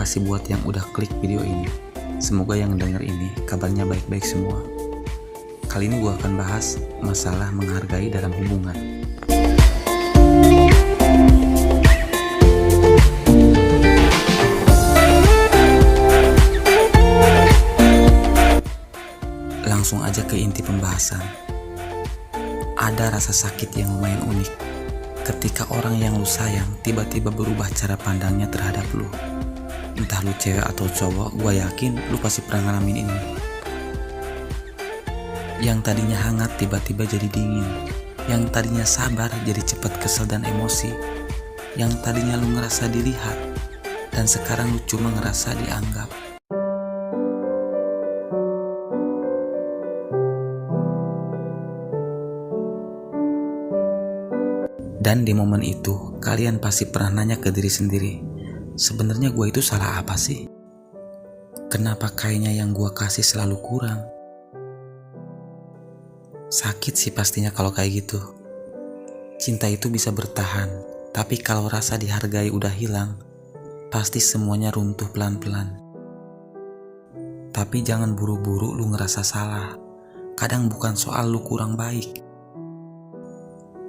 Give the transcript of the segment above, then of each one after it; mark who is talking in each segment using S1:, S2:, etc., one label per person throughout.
S1: kasih buat yang udah klik video ini. Semoga yang denger ini kabarnya baik-baik semua. Kali ini gue akan bahas masalah menghargai dalam hubungan. Langsung aja ke inti pembahasan. Ada rasa sakit yang lumayan unik ketika orang yang lu sayang tiba-tiba berubah cara pandangnya terhadap lu. Entah lu cewek atau cowok, gue yakin lu pasti pernah ngalamin ini. Yang tadinya hangat tiba-tiba jadi dingin. Yang tadinya sabar jadi cepat kesel dan emosi. Yang tadinya lu ngerasa dilihat, dan sekarang lu cuma ngerasa dianggap. Dan di momen itu, kalian pasti pernah nanya ke diri sendiri, sebenarnya gue itu salah apa sih? Kenapa kayaknya yang gue kasih selalu kurang? Sakit sih pastinya kalau kayak gitu. Cinta itu bisa bertahan, tapi kalau rasa dihargai udah hilang, pasti semuanya runtuh pelan-pelan. Tapi jangan buru-buru lu ngerasa salah. Kadang bukan soal lu kurang baik.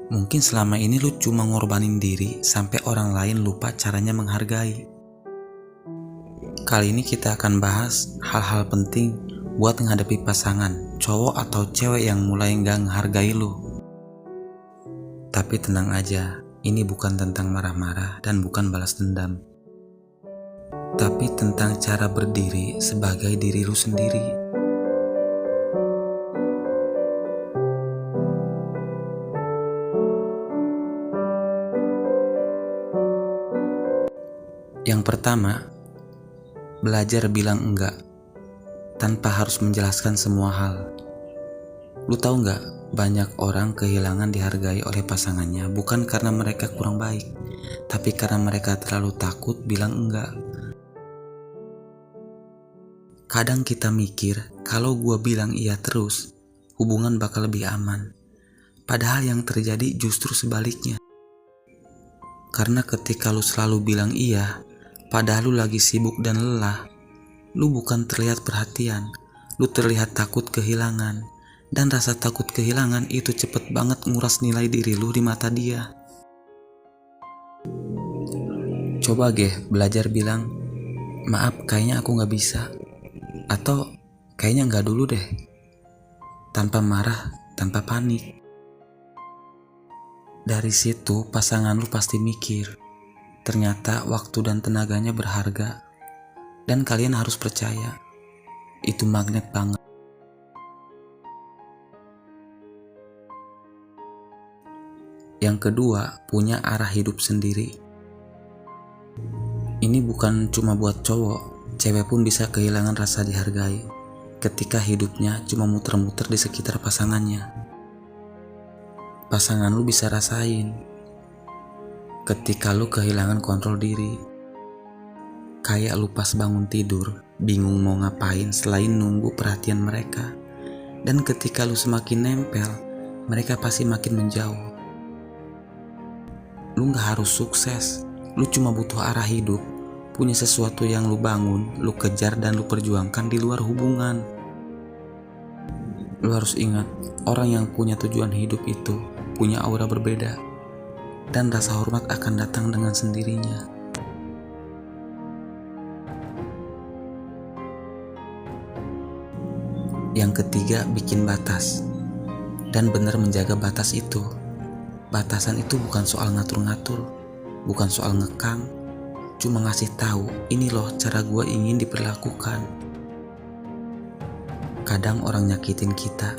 S1: Mungkin selama ini lu cuma ngorbanin diri sampai orang lain lupa caranya menghargai. Kali ini kita akan bahas hal-hal penting buat menghadapi pasangan, cowok atau cewek yang mulai gak menghargai lu. Tapi tenang aja, ini bukan tentang marah-marah dan bukan balas dendam. Tapi tentang cara berdiri sebagai diri lu sendiri. Yang pertama, belajar bilang enggak tanpa harus menjelaskan semua hal. Lu tahu nggak, banyak orang kehilangan dihargai oleh pasangannya bukan karena mereka kurang baik, tapi karena mereka terlalu takut bilang enggak. Kadang kita mikir, kalau gua bilang iya terus, hubungan bakal lebih aman. Padahal yang terjadi justru sebaliknya. Karena ketika lu selalu bilang iya, padahal lu lagi sibuk dan lelah, lu bukan terlihat perhatian, lu terlihat takut kehilangan. Dan rasa takut kehilangan itu cepet banget nguras nilai diri lu di mata dia. Coba belajar bilang, maaf kayaknya aku gak bisa, atau kayaknya gak dulu deh, tanpa marah, tanpa panik. Dari situ pasangan lu pasti mikir, ternyata waktu dan tenaganya berharga. Dan kalian harus percaya, itu magnet banget. Yang kedua, punya arah hidup sendiri. Ini bukan cuma buat cowok, cewek pun bisa kehilangan rasa dihargai ketika hidupnya cuma muter-muter di sekitar pasangannya. Pasangan lu bisa rasain ketika lu kehilangan kontrol diri. Kayak lu pas bangun tidur, bingung mau ngapain selain nunggu perhatian mereka. Dan ketika lu semakin nempel, mereka pasti makin menjauh. Lu gak harus sukses, lu cuma butuh arah hidup, punya sesuatu yang lu bangun, lu kejar dan lu perjuangkan di luar hubungan. Lu harus ingat, orang yang punya tujuan hidup itu punya aura berbeda, dan rasa hormat akan datang dengan sendirinya. Yang ketiga, bikin batas, dan benar menjaga batas itu. Batasan itu bukan soal ngatur-ngatur, bukan soal ngekang, cuma ngasih tahu, ini loh cara gue ingin diperlakukan. Kadang orang nyakitin kita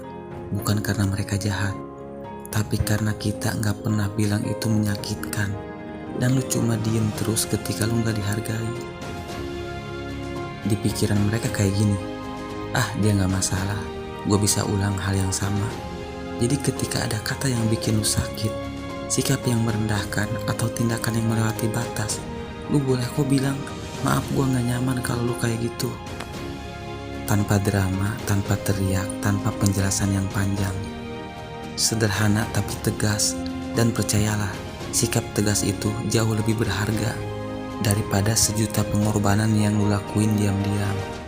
S1: bukan karena mereka jahat, tapi karena kita gak pernah bilang itu menyakitkan, dan lu cuma diem terus ketika lu gak dihargai. Di pikiran mereka kayak gini, dia gak masalah, gue bisa ulang hal yang sama. Jadi ketika ada kata yang bikin lu sakit, sikap yang merendahkan, atau tindakan yang melewati batas, lu boleh kok bilang, maaf gue gak nyaman kalau lu kayak gitu. Tanpa drama, tanpa teriak, tanpa penjelasan yang panjang. Sederhana tapi tegas, dan percayalah, sikap tegas itu jauh lebih berharga. daripada sejuta pengorbanan yang lu lakuin diam-diam.